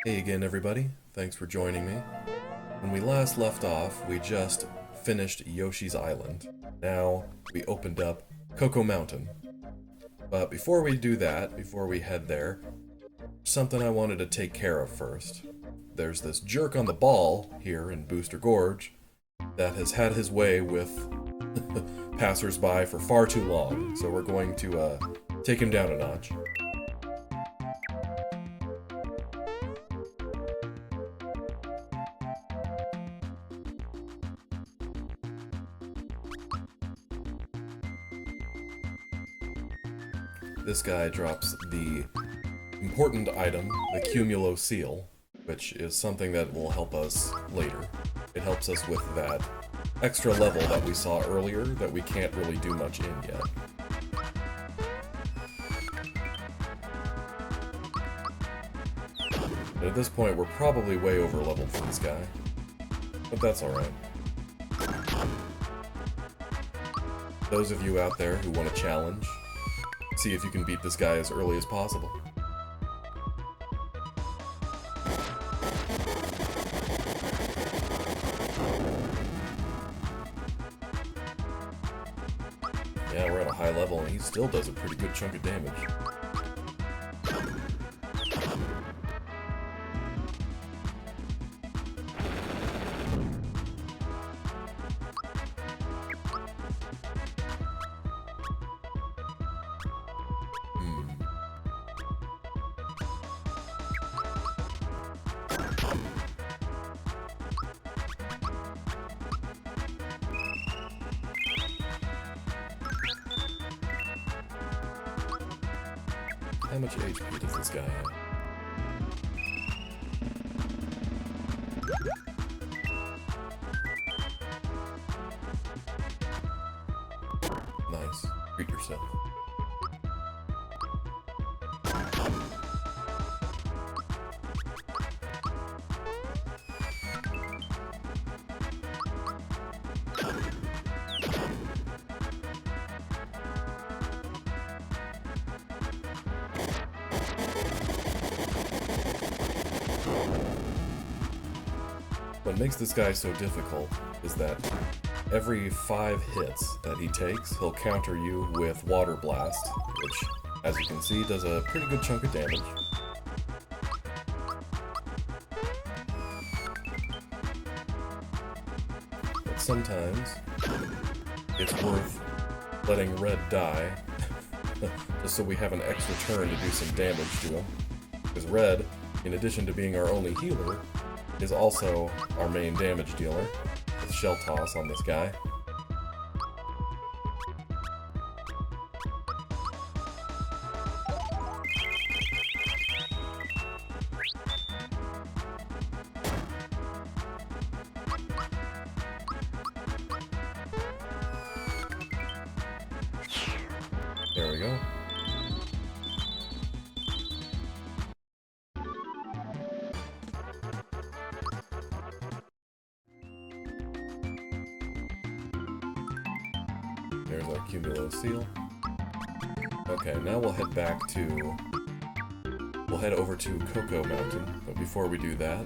Hey again, everybody. Thanks for joining me. When we last left off, we just finished Yoshi's Island. Now, we opened up Cocoa Mountain. But before we do that, before we head there, something I wanted to take care of first. There's this jerk on the ball here in Booster Gorge that has had his way with passersby for far too long, so we're going to take him down a notch. This guy drops the important item, the Cumulo seal, which is something that will help us later. It helps us with that extra level that we saw earlier that we can't really do much in yet. But at this point, we're probably way over leveled for this guy. But that's alright. Those of you out there who want a challenge, see if you can beat this guy as early as possible. Yeah, we're at a high level and he still does a pretty good chunk of damage. How much HP does this guy have? Nice. Treat yourself. What makes this guy so difficult is that every 5 hits that he takes, he'll counter you with Water Blast, which, as you can see, does a pretty good chunk of damage. But sometimes, it's worth letting Red die, just so we have an extra turn to do some damage to him. Because Red, in addition to being our only healer, is also our main damage dealer, with Shell Toss on this guy. There we go. There's our Cumulo seal. Okay, now we'll head back to... We'll head over to Cocoa Mountain, but before we do that,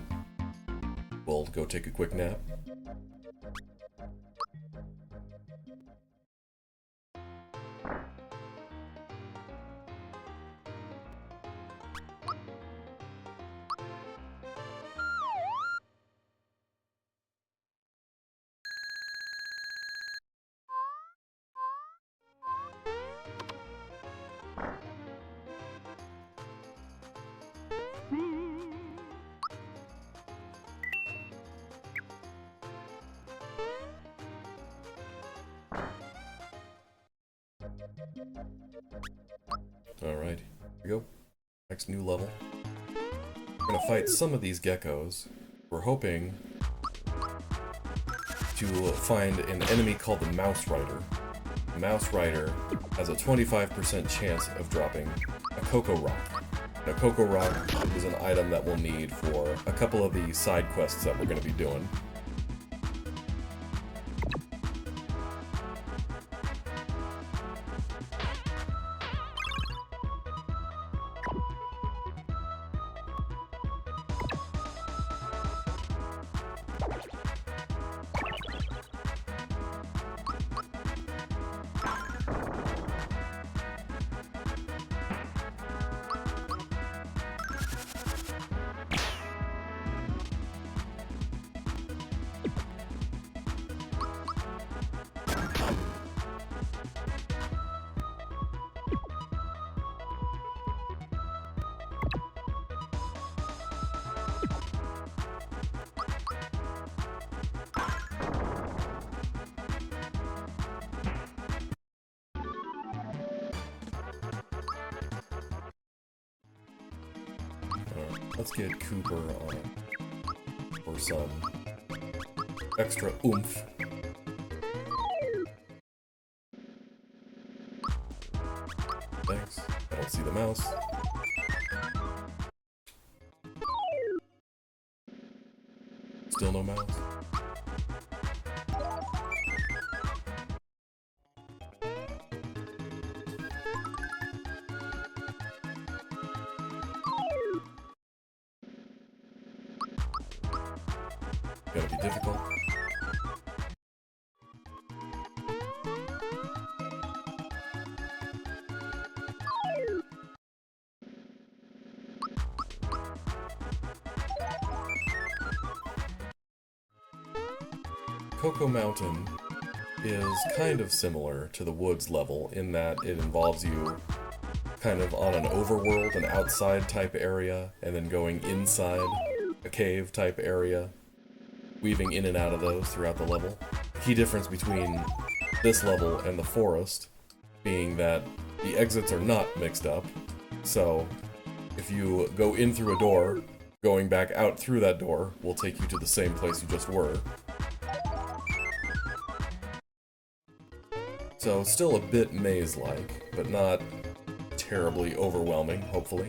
we'll go take a quick nap. Alright, here we go. Next new level. We're gonna fight some of these geckos. We're hoping to find an enemy called the Mouse Rider. The Mouse Rider has a 25% chance of dropping a Cocoa Rock. Now, Cocoa Rock is an item that we'll need for a couple of the side quests that we're going to be doing. Let's get Cooper on it for some extra oomph. Thanks. I don't see the mouse. Still no mouse. Gonna be difficult. Cocoa Mountain is kind of similar to the Woods level in that it involves you kind of on an overworld, an outside type area, and then going inside a cave type area, weaving in and out of those throughout the level. The key difference between this level and the forest being that the exits are not mixed up, so if you go in through a door, going back out through that door will take you to the same place you just were. So still a bit maze-like, but not terribly overwhelming, hopefully.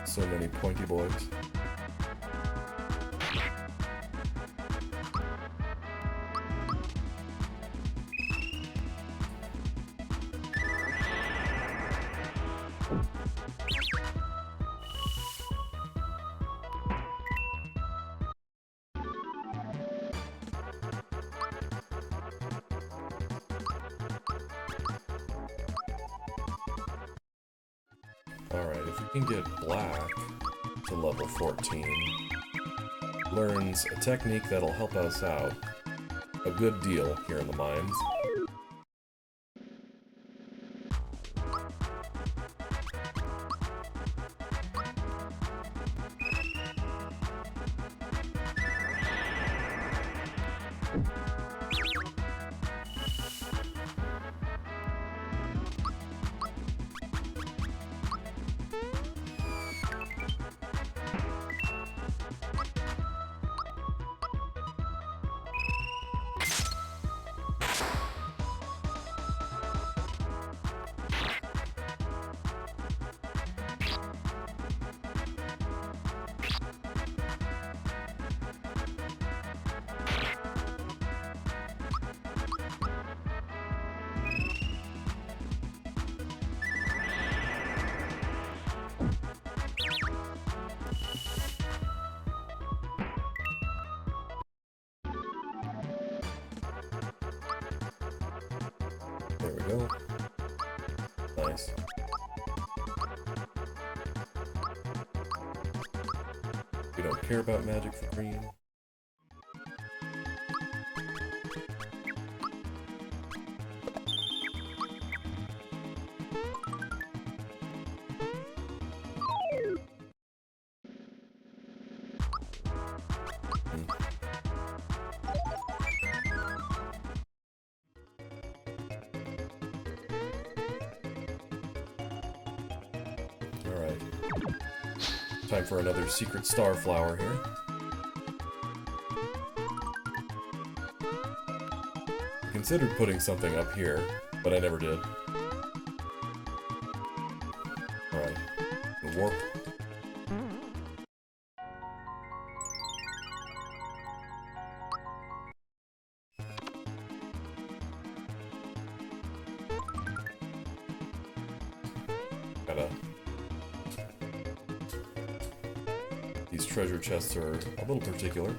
So many pointy boys. Alright, if we can get Black to level 14, learns a technique that'll help us out a good deal here in the mines. There we go. Nice. We don't care about magic for green. Alright. Time for another secret star flower here. I considered putting something up here, but I never did. Alright. Warp. These treasure chests are a little particular.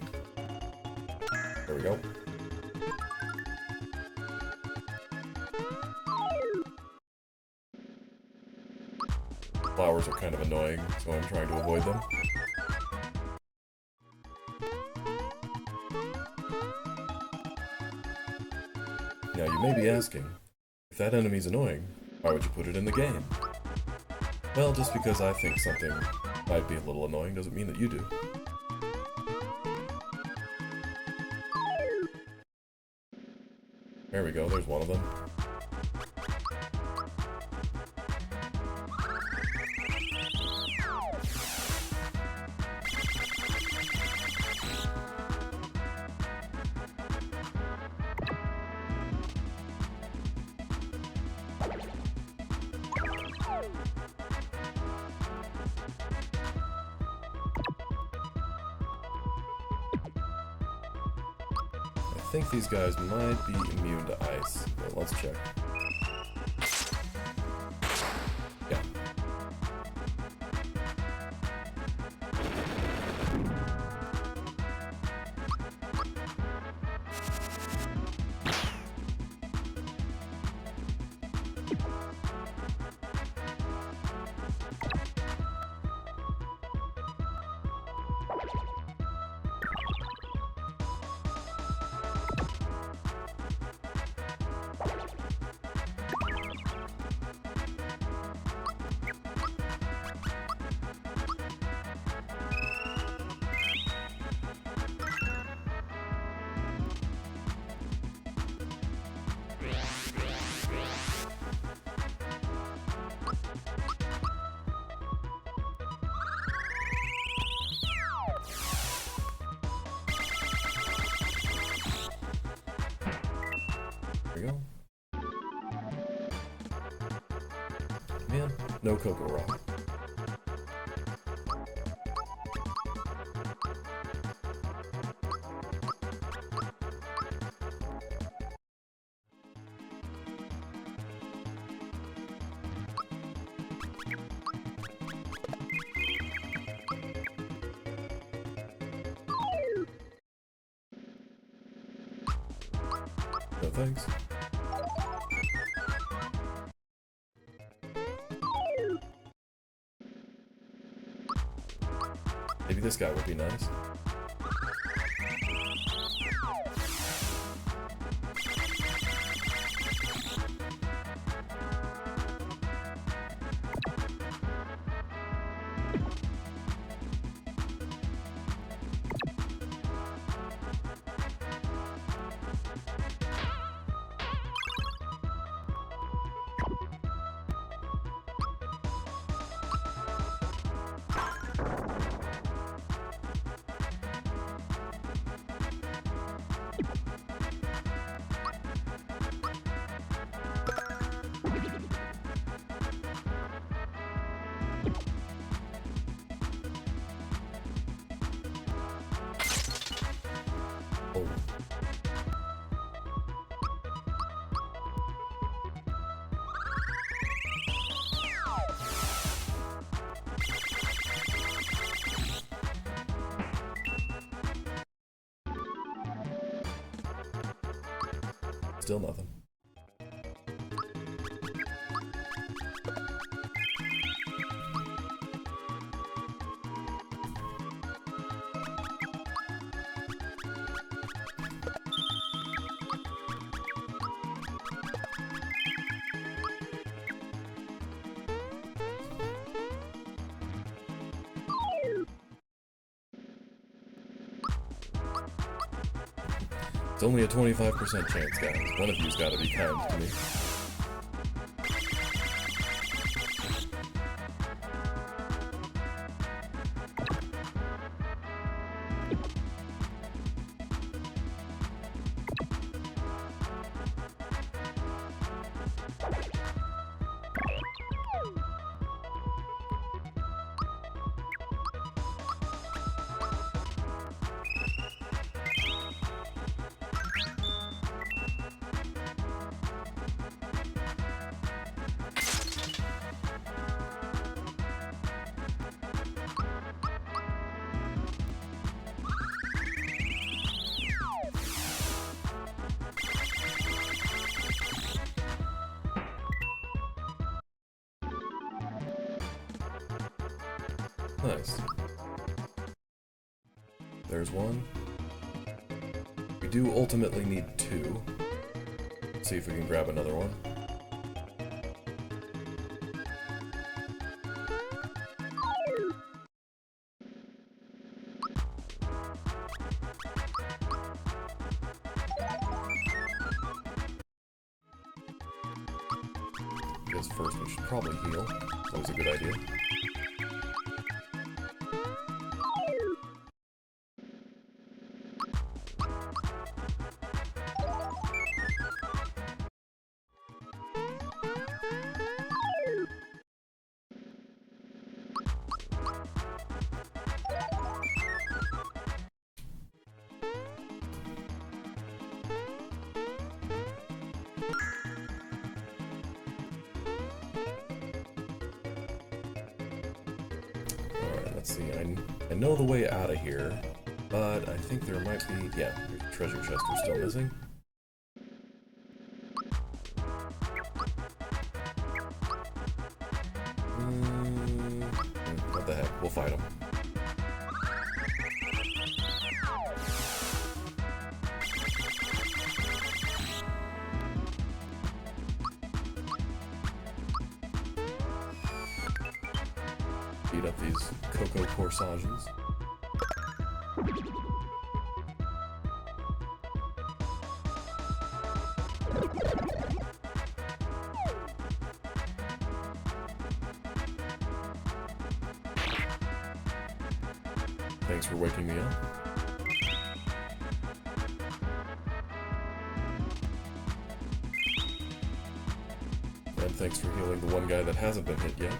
There we go. Flowers are kind of annoying, so I'm trying to avoid them. Now you may be asking, if that enemy's annoying, why would you put it in the game? Well, just because I think something might be a little annoying doesn't mean that you do. There we go, there's one of them. I think these guys might be immune to ice, but let's check. Yeah. There we go. Man, no Cocoa Rock. No thanks. Maybe this guy would be nice. Oh. Still nothing. It's only a 25% chance, guys. One of you's gotta be kind to me. Nice. There's one. We do ultimately need 2. Let's see if we can grab another one. I guess first we should probably heal. That was a good idea. Let's see, I know the way out of here, but I think there might be... yeah, there's a treasure chest we're still missing. What the heck, we'll fight him. Beat up these cocoa corsages. Thanks for waking me up. And thanks for healing the one guy that hasn't been hit yet.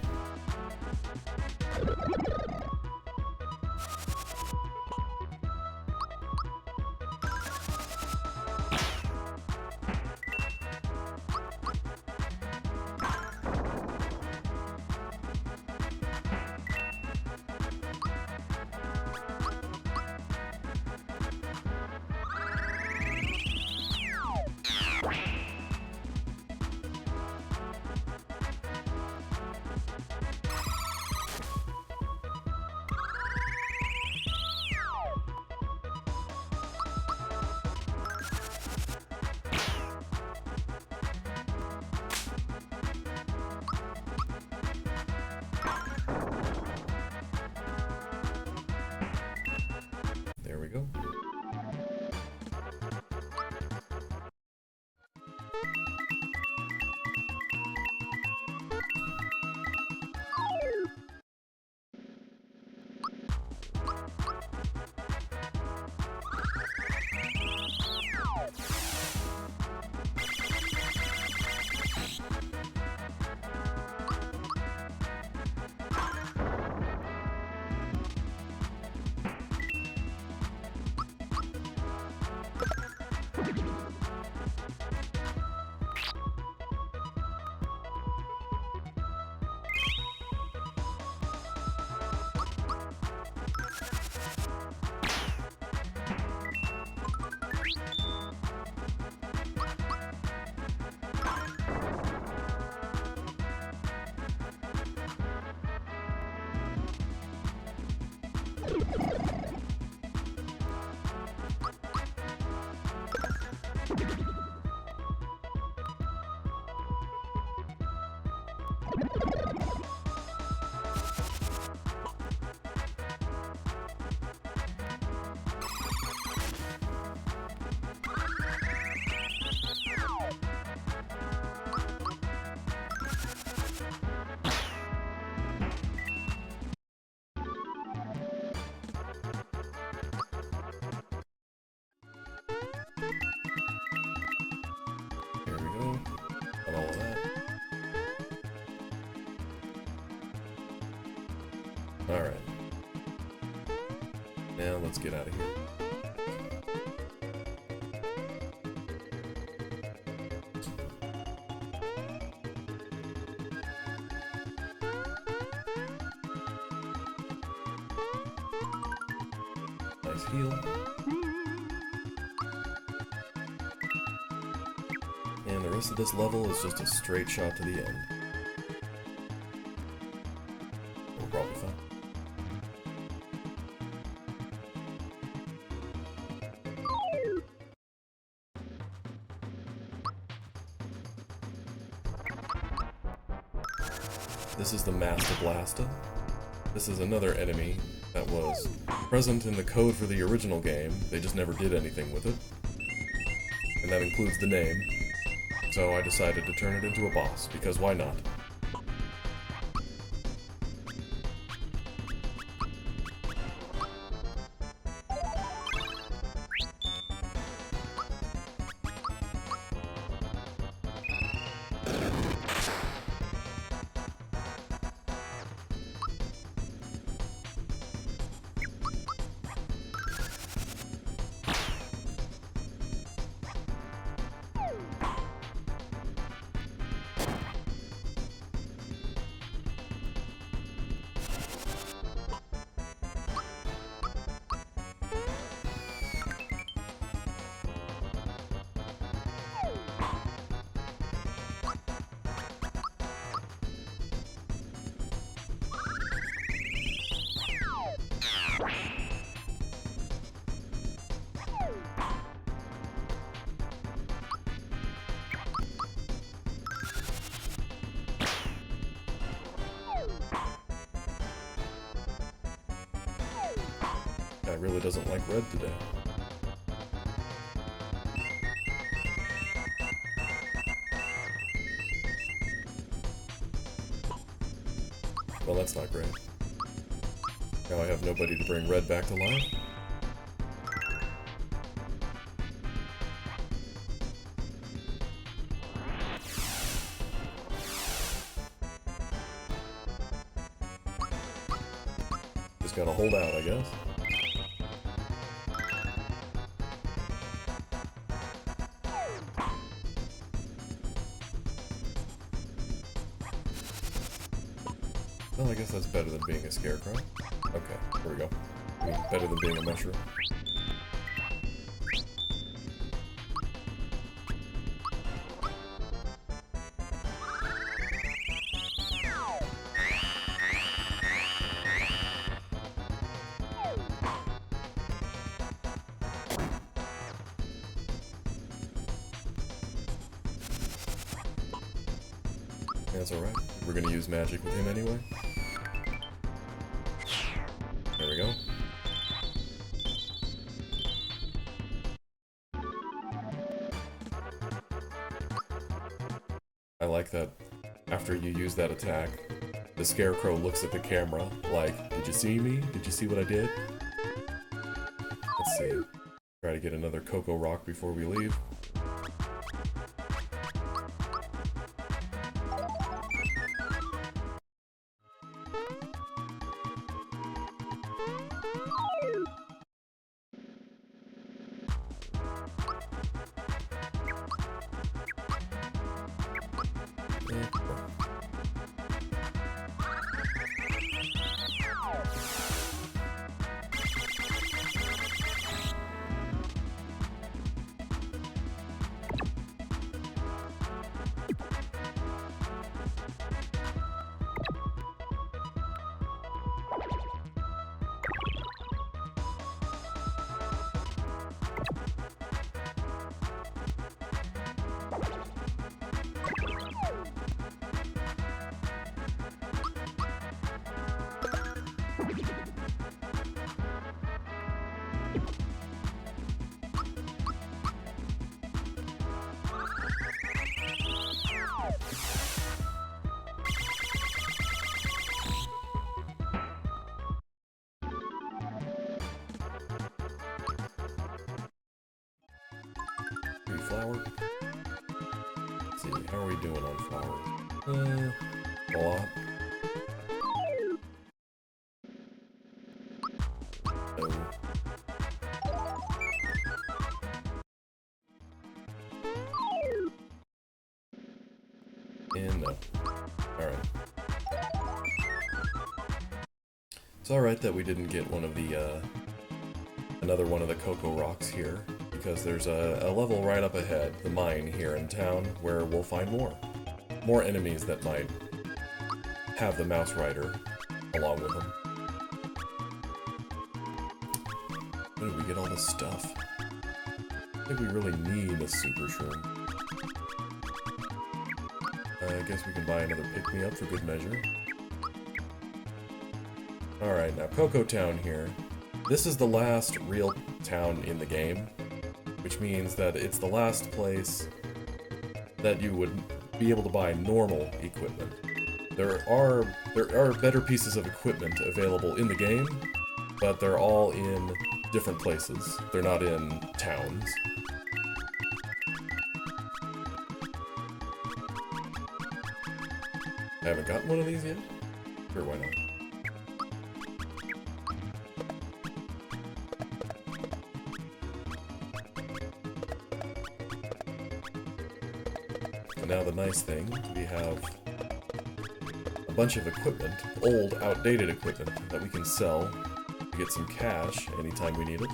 There we go. There we go. Got all of that. Alright. Now let's get out of here. Nice heal. And the rest of this level is just a straight shot to the end. We're probably fine. This is the Master Blaster. This is another enemy that was present in the code for the original game. They just never did anything with it. And that includes the name. So I decided to turn it into a boss, because why not? Guy really doesn't like red today. Well, that's not great. Now I have nobody to bring red back to life. Just gotta hold out, I guess. Well, I guess that's better than being a scarecrow. Okay, here we go. I mean, better than being a mushroom. That's alright. We're gonna use magic with him anyway. There we go. I like that after you use that attack, the scarecrow looks at the camera like, did you see me? Did you see what I did? Let's see. Try to get another Cocoa Rock before we leave. Flower. Let's see, how are we doing on flowers? A lot. No. And no. Alright. It's alright that we didn't get one of the, another one of the Cocoa Rocks here, because there's a level right up ahead, the mine here in town, where we'll find more. More enemies that might have the Mouse Rider along with them. Where did we get all this stuff? I think we really need a Super Shroom. I guess we can buy another pick-me-up for good measure. Alright, now Cocoa Town here. This is the last real town in the game, which means that it's the last place that you would be able to buy normal equipment. There are better pieces of equipment available in the game, but they're all in different places. They're not in towns. I haven't gotten one of these yet? Sure, why not? And now the nice thing, we have a bunch of equipment, old, outdated equipment, that we can sell to get some cash anytime we need it.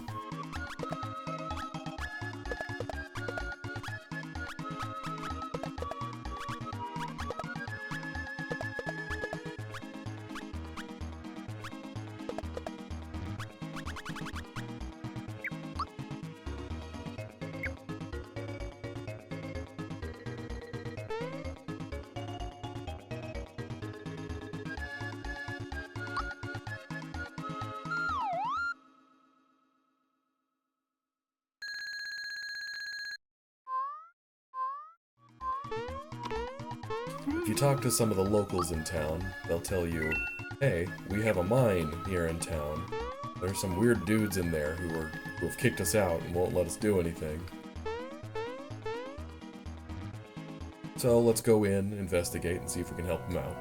If you talk to some of the locals in town, they'll tell you, hey, we have a mine here in town. There's some weird dudes in there who have kicked us out and won't let us do anything. So let's go in, investigate, and see if we can help them out.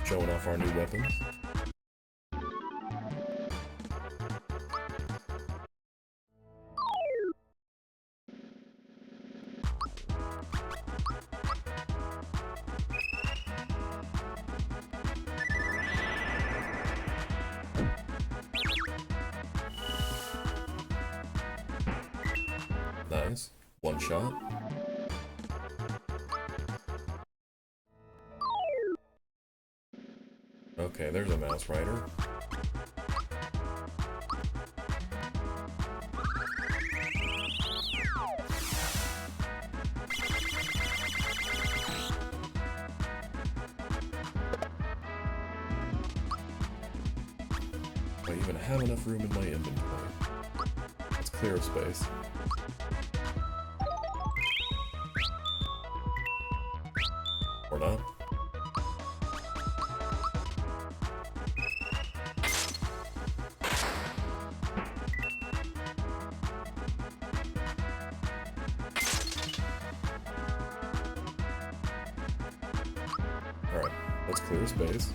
Showing off our new weapons. Nice. One shot. Okay, there's a mouse rider. Do I even have enough room in my inventory? Let's clear a space. Or not. Alright, let's clear space.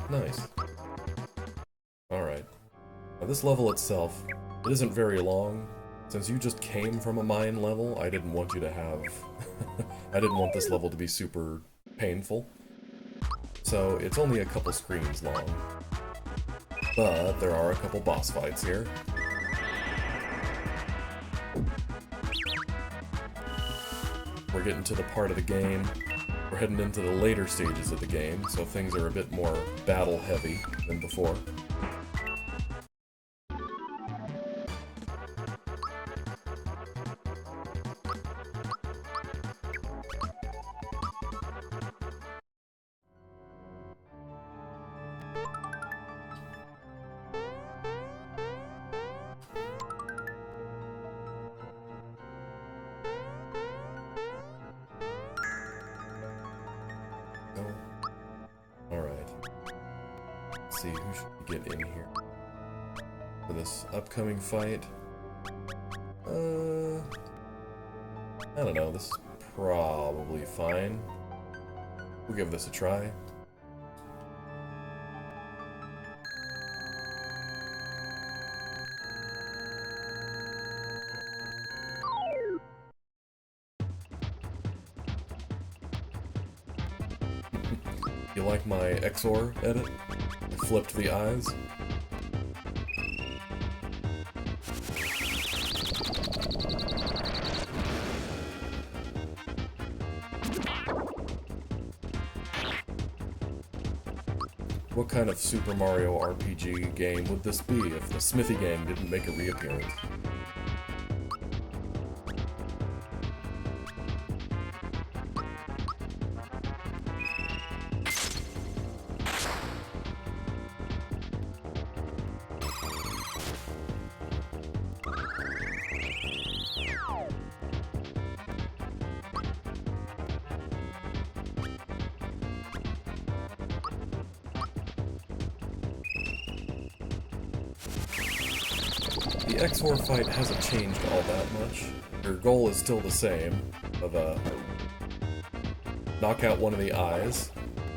Nice. Alright. Now this level itself, it isn't very long. Since you just came from a mine level, I didn't want you to have... I didn't want this level to be super painful. So it's only a couple screens long. But there are a couple boss fights here. We're getting to the part of the game. We're heading into the later stages of the game, so things are a bit more battle-heavy than before. Alright. Let's see, who should we get in here for this upcoming fight? I don't know, this is probably fine. We'll give this a try. You like my XOR edit? I flipped the eyes. What kind of Super Mario RPG game would this be if the Smithy Gang didn't make a reappearance? The XOR fight hasn't changed all that much. Your goal is still the same, of knock out one of the eyes,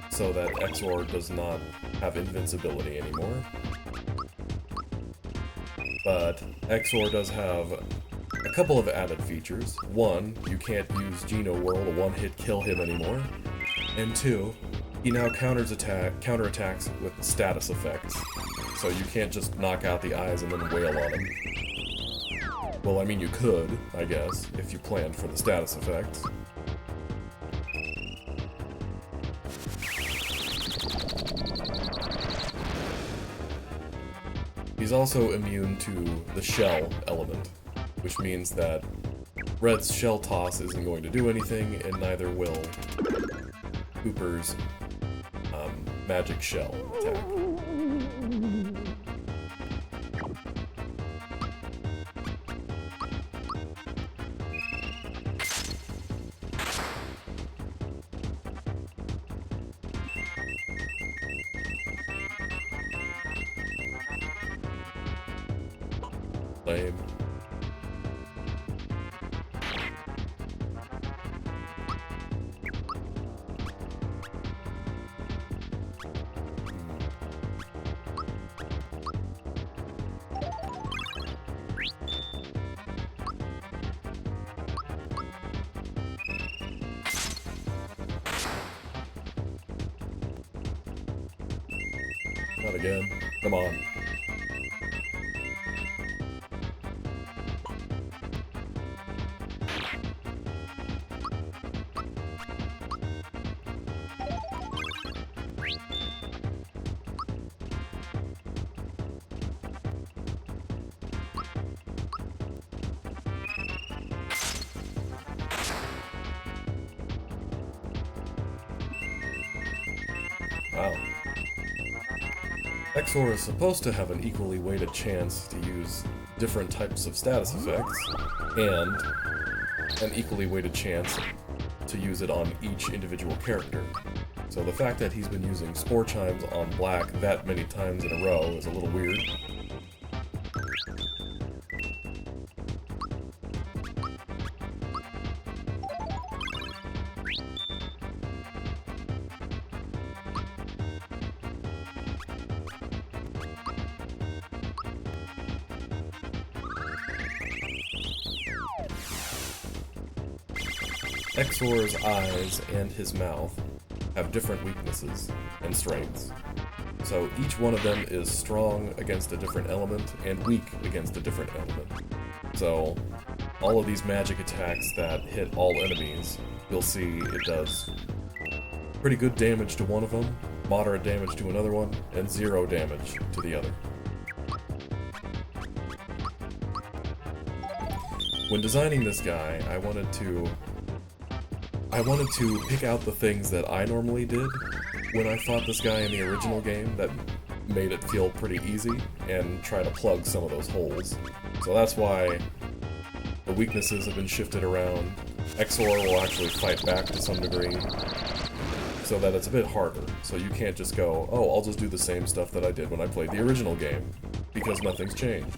so that XOR does not have invincibility anymore. But XOR does have a couple of added features. One, you can't use Geno Whirl to one-hit kill him anymore. And two, he now counterattacks with status effects. So you can't just knock out the eyes and then wail on him. Well, I mean, you could, I guess, if you planned for the status effects. He's also immune to the shell element, which means that Red's shell toss isn't going to do anything, and neither will Koopa's magic shell attack. Lame. Not again. Come on. Wow. XOR is supposed to have an equally weighted chance to use different types of status effects, and an equally weighted chance to use it on each individual character. So the fact that he's been using Spore Chimes on Black that many times in a row is a little weird. XOR's eyes and his mouth have different weaknesses and strengths. So each one of them is strong against a different element and weak against a different element. So all of these magic attacks that hit all enemies, you'll see it does pretty good damage to one of them, moderate damage to another one, and 0 damage to the other. When designing this guy, I wanted to pick out the things that I normally did when I fought this guy in the original game that made it feel pretty easy, and try to plug some of those holes. So that's why the weaknesses have been shifted around. XOR will actually fight back to some degree, so that it's a bit harder. So you can't just go, oh, I'll just do the same stuff that I did when I played the original game, because nothing's changed.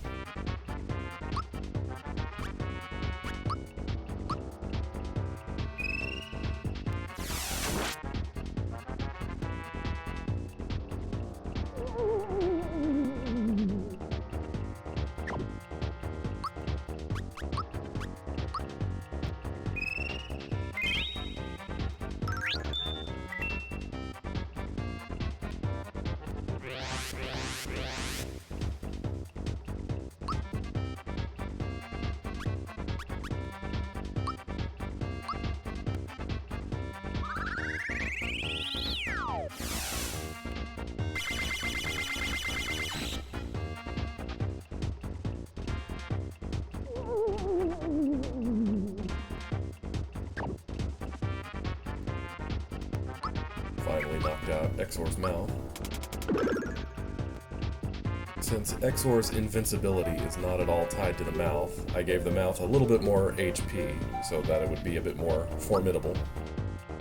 Finally knocked out Exor's mouth. Since Exor's invincibility is not at all tied to the mouth, I gave the mouth a little bit more HP, so that it would be a bit more formidable.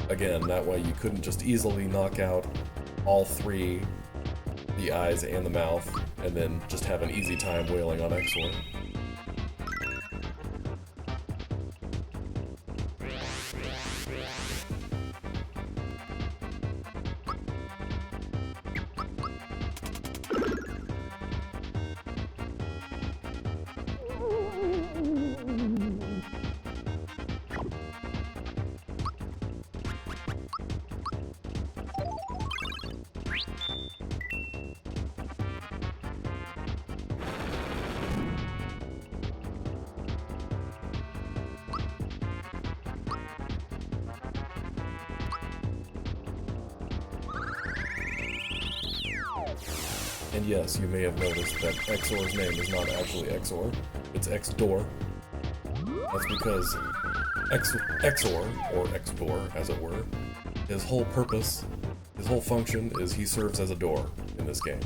Again, that way you couldn't just easily knock out all three, the eyes and the mouth, and then just have an easy time wailing on Exor. And yes, you may have noticed that Exor's name is not actually Exor, it's X-Door. That's because Exor, or X-Door as it were, his whole purpose, his whole function is he serves as a door in this game.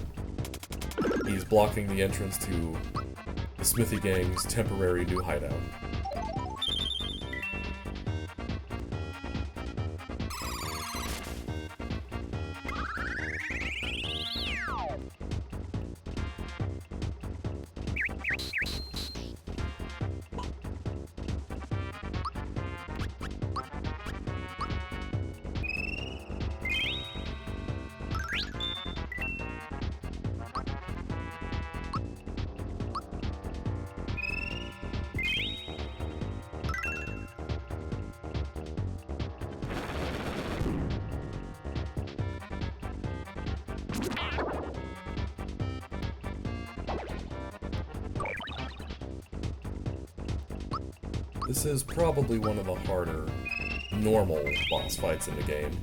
He's blocking the entrance to the Smithy Gang's temporary new hideout. This is probably one of the harder normal boss fights in the game.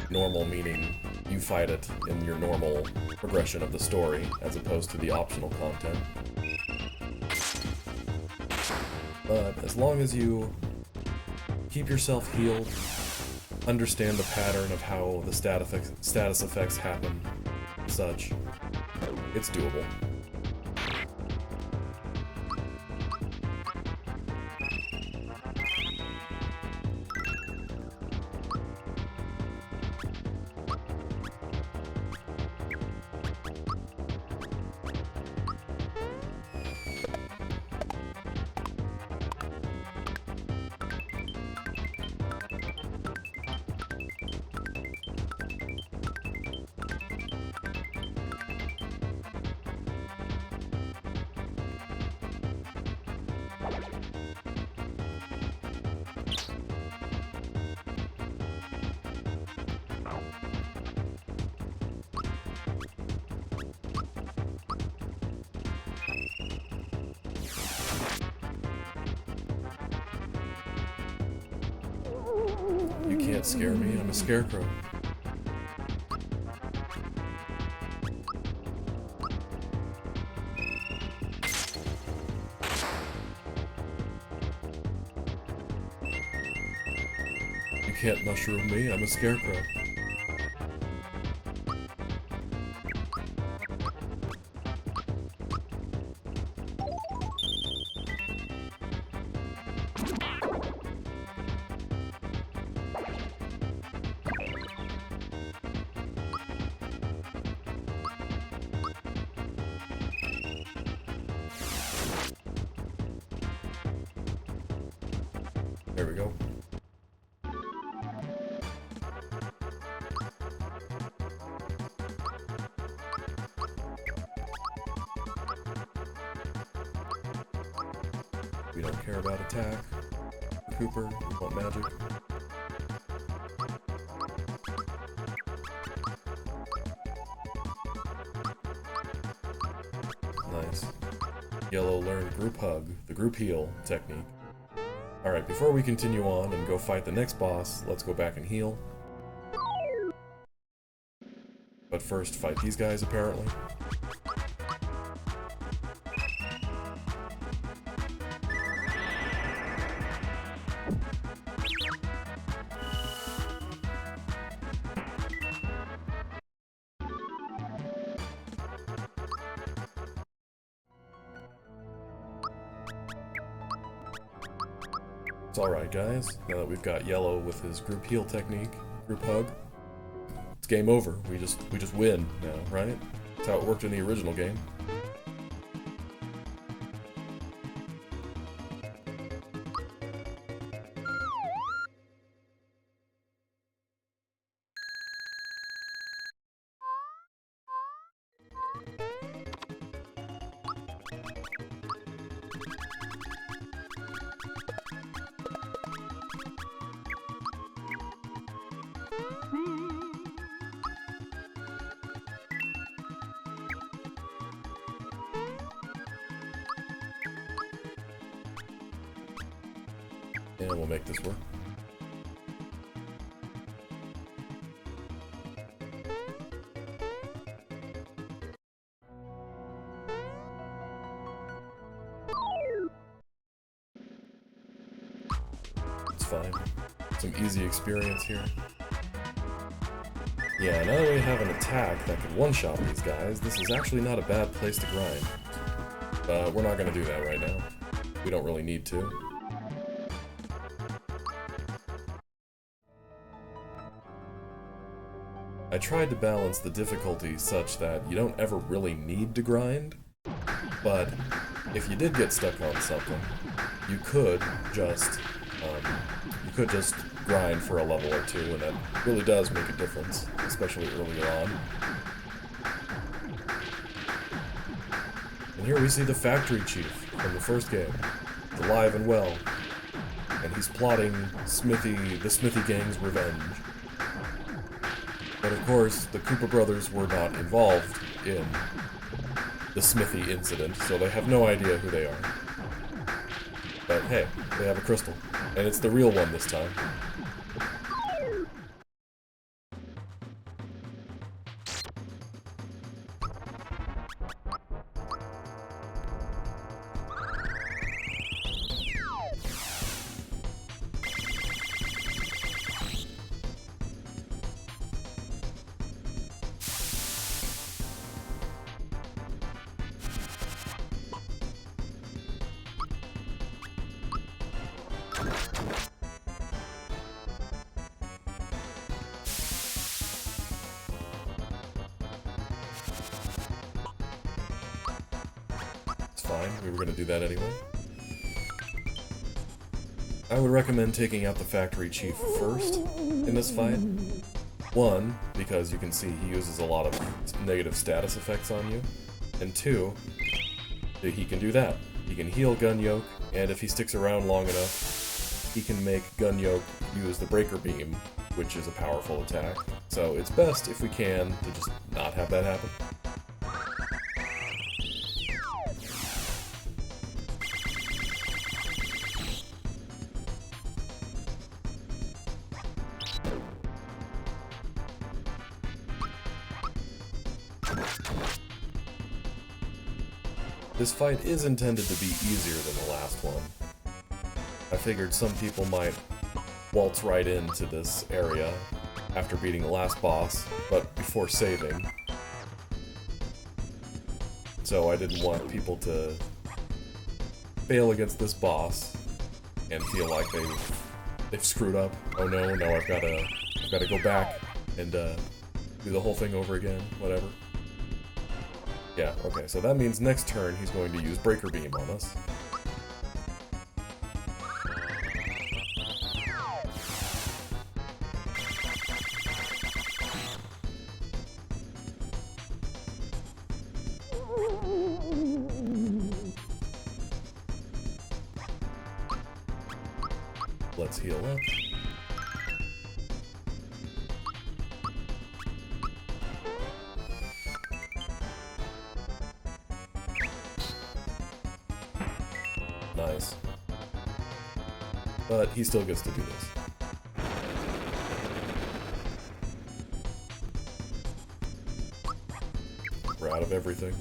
Normal meaning you fight it in your normal progression of the story, as opposed to the optional content. But as long as you keep yourself healed, understand the pattern of how the status effects happen, such, it's doable. You can't scare me, I'm a scarecrow. You can't mushroom me, I'm a scarecrow. There we go. We don't care about attack. Cooper, we want magic. Nice. Yellow learned group hug, the group heal technique. Alright, before we continue on and go fight the next boss, let's go back and heal. But first, fight these guys, apparently. It's alright, guys. Now that we've got Yellow with his group heal technique, group hug, it's game over. We just win now, right? That's how it worked in the original game. And we'll make this work. It's fine. Some easy experience here. Yeah, now that we have an attack that can one-shot these guys, this is actually not a bad place to grind. But we're not going to do that right now. We don't really need to. I tried to balance the difficulty such that you don't ever really need to grind, but if you did get stuck on something, you could just grind for a level or two, and that really does make a difference, especially earlier on. And here we see the factory chief from the first game, alive and well, and he's plotting the Smithy gang's revenge. But of course, the Koopa brothers were not involved in the Smithy incident, so they have no idea who they are. But hey, they have a crystal, and it's the real one this time. Fine, we were going to do that anyway. I would recommend taking out the factory chief first in this fight. One, because you can see he uses a lot of negative status effects on you. And two, he can do that. He can heal Gunyoke, and if he sticks around long enough, he can make Gunyoke use the Breaker Beam, which is a powerful attack. So it's best, if we can, to just not have that happen. This fight is intended to be easier than the last one. I figured some people might waltz right into this area after beating the last boss, but before saving. So I didn't want people to fail against this boss and feel like they've screwed up. Oh no, now I've gotta go back and do the whole thing over again, whatever. Yeah, okay, so that means next turn he's going to use Breaker Beam on us. Let's heal up. Nice. But he still gets to do this. We're out of everything.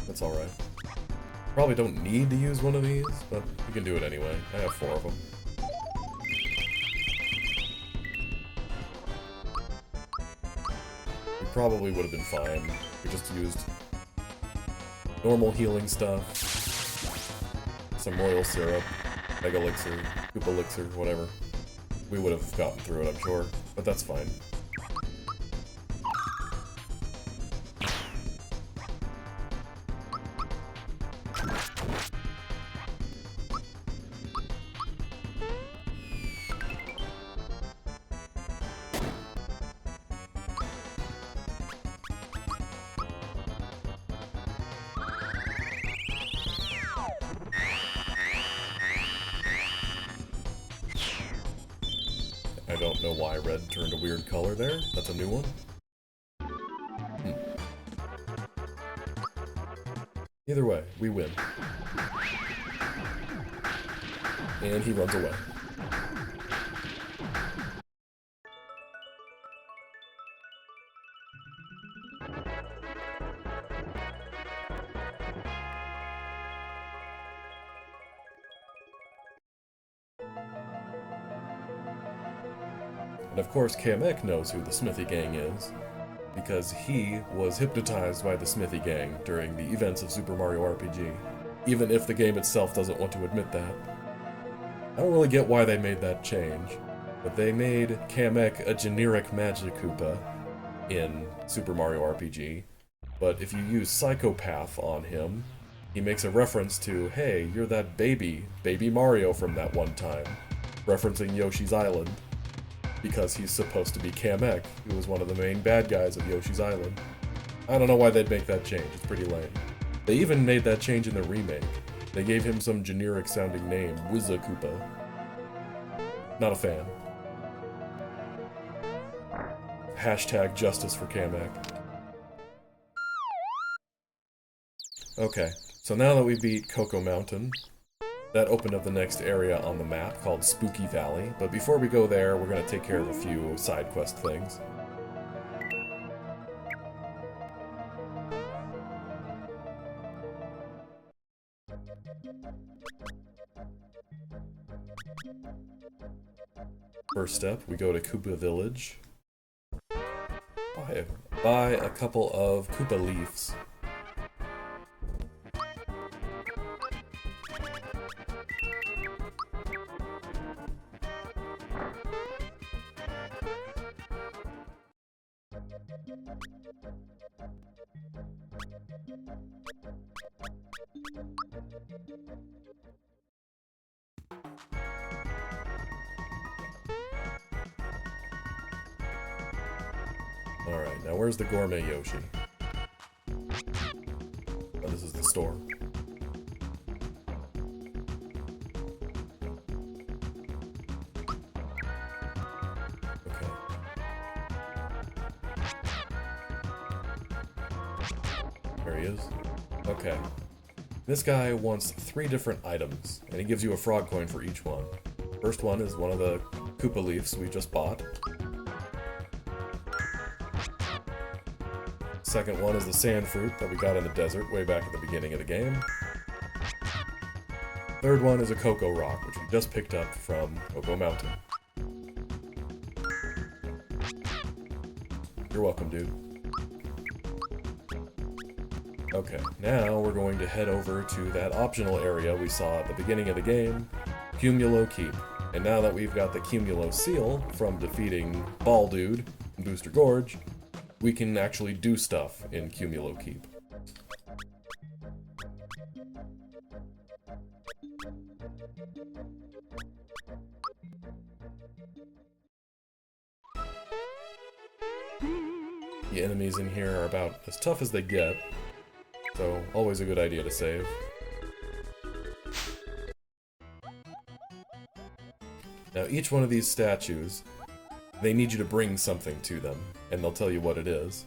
That's alright. Probably don't need to use one of these, but we can do it anyway. I have 4 of them. We probably would have been fine. We just used normal healing stuff, some royal syrup, Mega Elixir, Koopa Elixir, whatever. We would have gotten through it, I'm sure, but that's fine. I don't know why red turned a weird color there. That's a new one. Either way, we win. And he runs away. And of course, Kamek knows who the Smithy Gang is, because he was hypnotized by the Smithy Gang during the events of Super Mario RPG, even if the game itself doesn't want to admit that. I don't really get why they made that change, but they made Kamek a generic Magic Koopa in Super Mario RPG, but if you use Psychopath on him, he makes a reference to, hey, you're that baby Mario from that one time, referencing Yoshi's Island, because he's supposed to be Kamek, who was one of the main bad guys of Yoshi's Island. I don't know why they'd make that change, it's pretty lame. They even made that change in the remake. They gave him some generic sounding name, Wizza Koopa. Not a fan. Hashtag justice for Kamek. Okay, so now that we beat Cocoa Mountain, that opened up the next area on the map called Spooky Valley, but before we go there, we're going to take care of a few side quest things. First step, we go to Koopa Village. Buy a couple of Koopa Leaves. Alright, now where's the gourmet Yoshi? Oh, this is the store. Okay. There he is. Okay. This guy wants 3 different items, and he gives you a frog coin for each one. First one is one of the Koopa Leaves we just bought. Second one is the sand fruit that we got in the desert way back at the beginning of the game. Third one is a cocoa rock, which we just picked up from Cocoa Mountain. You're welcome, dude. Okay, now we're going to head over to that optional area we saw at the beginning of the game, Cumulo Keep. And now that we've got the Cumulo seal from defeating Ball Dude in Booster Gorge, we can actually do stuff in Cumulo Keep. The enemies in here are about as tough as they get, so always a good idea to save. Now each one of these statues, they need you to bring something to them, and they'll tell you what it is.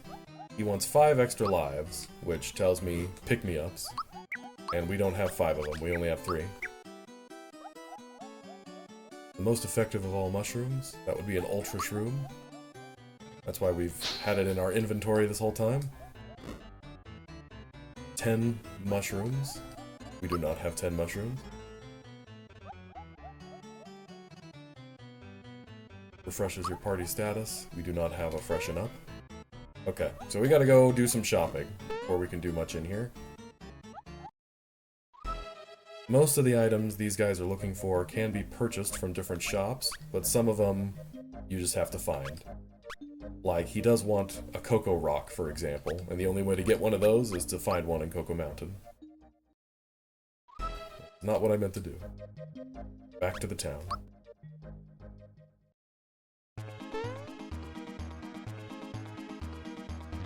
He wants 5 extra lives, which tells me pick-me-ups, and we don't have 5 of them, we only have 3. The most effective of all mushrooms, that would be an Ultra Shroom. That's why we've had it in our inventory this whole time. 10 mushrooms. We do not have 10 mushrooms. Refreshes your party status. We do not have a freshen up. Okay, so we gotta go do some shopping before we can do much in here. Most of the items these guys are looking for can be purchased from different shops, but some of them you just have to find. Like, he does want a Cocoa Rock, for example, and the only way to get one of those is to find one in Cocoa Mountain. Not what I meant to do. Back to the town.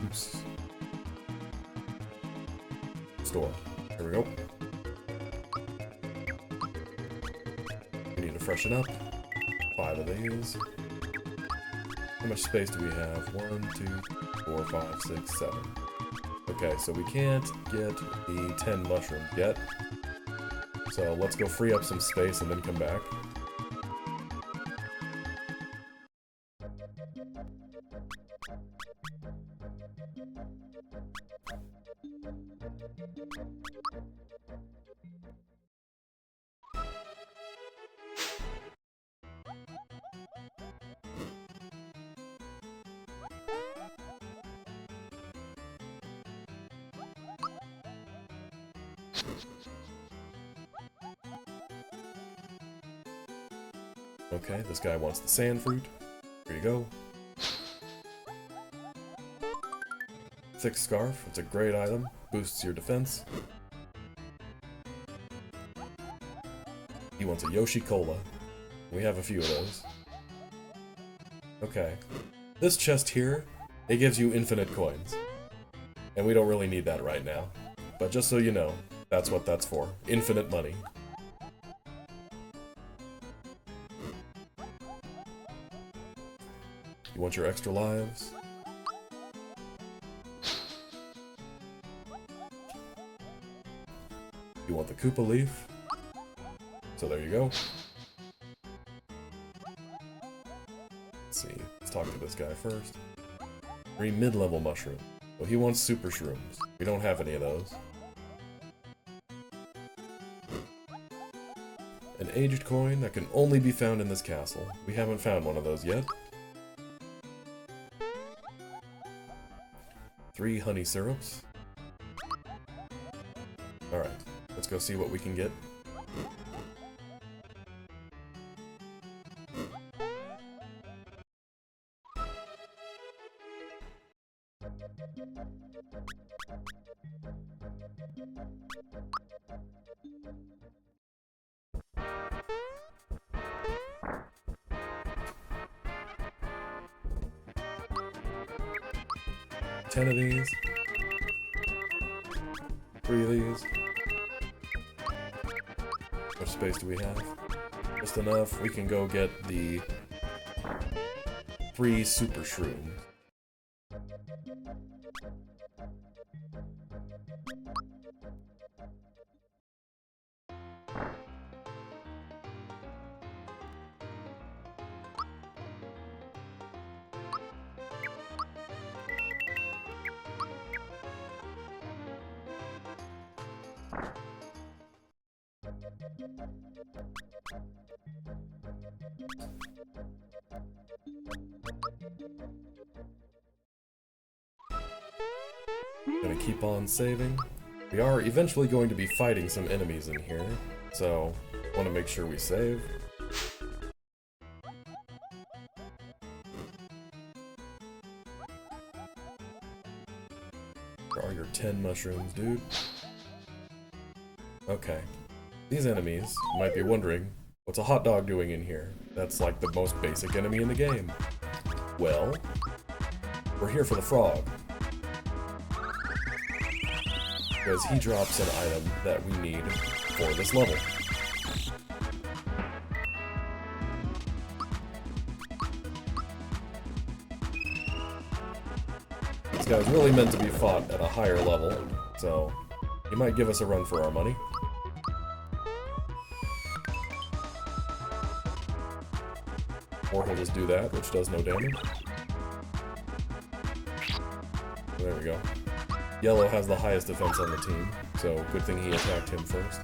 Oops. Store. Here we go. We need to freshen up. 5 of these. How much space do we have? 1, 2, 4, 5, 6, 7. Okay, so we can't get the 10 mushrooms yet. So let's go free up some space and then come back. Okay, this guy wants the sand fruit. Here you go. Thick scarf, it's a great item. Boosts your defense. He wants a Yoshi Cola. We have a few of those. Okay. This chest here, it gives you infinite coins. And we don't really need that right now. But just so you know, that's what that's for. Infinite money. You want your extra lives? You want the Koopa leaf? So there you go. Let's see, let's talk to this guy first. 3 mid-level mushrooms. Well, he wants super shrooms. We don't have any of those. An aged coin that can only be found in this castle. We haven't found one of those yet. 3 honey syrups. Alright, let's go see what we can get. Ten of these. 3 of these. How much space do we have? Just enough. We can go get the 3 super shrooms. Gonna keep on saving. We are eventually going to be fighting some enemies in here, so want to make sure we save. Where are your 10 mushrooms, dude? Okay. These enemies might be wondering, what's a hot dog doing in here? That's like the most basic enemy in the game. Well, we're here for the frog. Because he drops an item that we need for this level. This guy's really meant to be fought at a higher level, so he might give us a run for our money. Or he'll just do that, which does no damage. There we go. Yellow has the highest defense on the team, so good thing he attacked him first.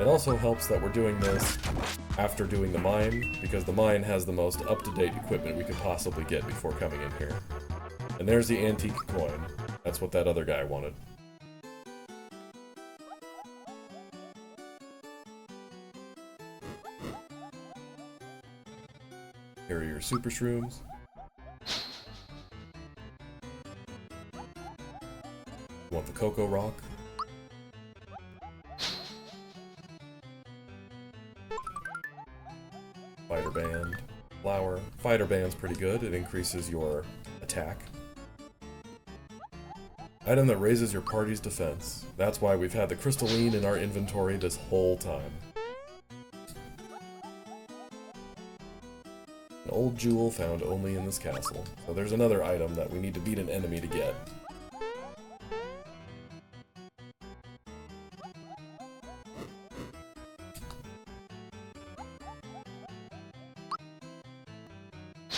It also helps that we're doing this after doing the mine, because the mine has the most up-to-date equipment we could possibly get before coming in here. And there's the antique coin. That's what that other guy wanted. Here are your super shrooms. You want the cocoa rock? Fighter band. Flower. Fighter band's pretty good. It increases your attack. Item that raises your party's defense. That's why we've had the crystalline in our inventory this whole time. An old jewel found only in this castle. So there's another item that we need to beat an enemy to get.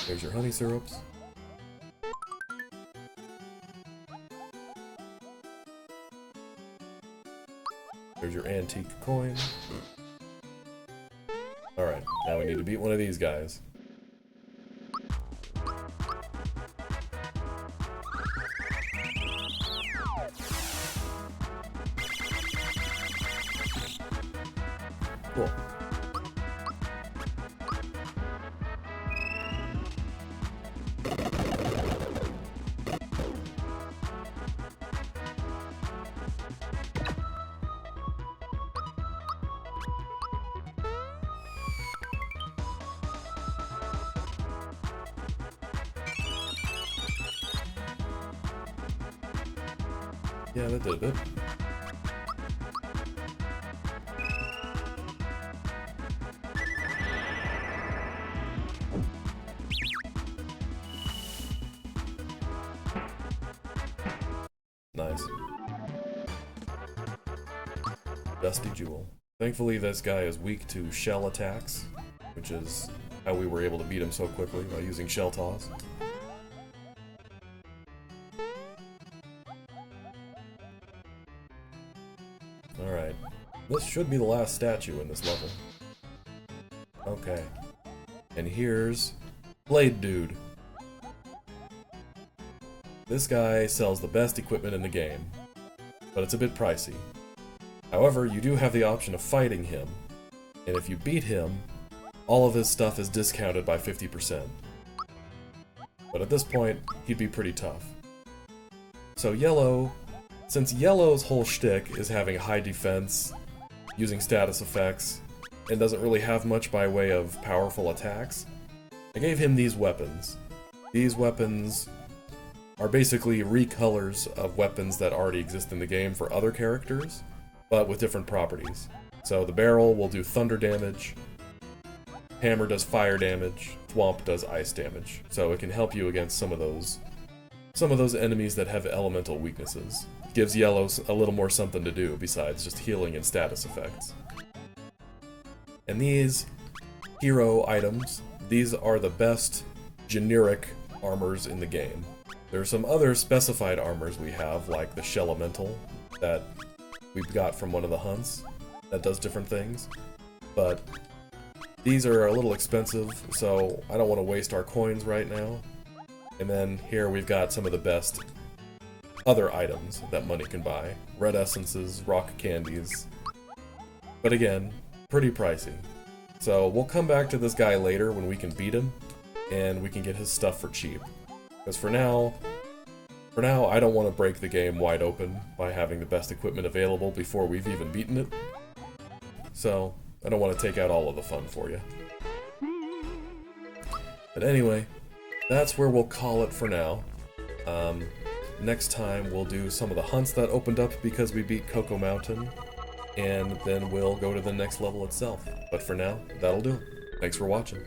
There's your honey syrups. There's your antique coin. Alright, now we need to beat one of these guys. Cool. Yeah, that did it. Nice. Dusty Jewel. Thankfully this guy is weak to shell attacks, which is how we were able to beat him so quickly, by using shell toss. Alright. This should be the last statue in this level. Okay. And here's Blade Dude. This guy sells the best equipment in the game, but it's a bit pricey. However, you do have the option of fighting him, and if you beat him, all of his stuff is discounted by 50%. But at this point, he'd be pretty tough. So Yellow, since Yellow's whole shtick is having high defense, using status effects, and doesn't really have much by way of powerful attacks, I gave him these weapons. These weapons are basically recolors of weapons that already exist in the game for other characters, but with different properties. So the barrel will do thunder damage, hammer does fire damage, thwomp does ice damage. So it can help you against some of those enemies that have elemental weaknesses. It gives Yellow a little more something to do besides just healing and status effects. And these hero items, these are the best generic armors in the game. There are some other specified armors we have, like the Shell Elemental, that we've got from one of the hunts, that does different things, but these are a little expensive, so I don't want to waste our coins right now. And then here we've got some of the best other items that money can buy. Red essences, rock candies, but again, pretty pricey. So we'll come back to this guy later when we can beat him, and we can get his stuff for cheap. Because for now, I don't want to break the game wide open by having the best equipment available before we've even beaten it. So, I don't want to take out all of the fun for you. But anyway, that's where we'll call it for now. Next time we'll do some of the hunts that opened up because we beat Cocoa Mountain, and then we'll go to the next level itself. But for now, that'll do it. Thanks for watching.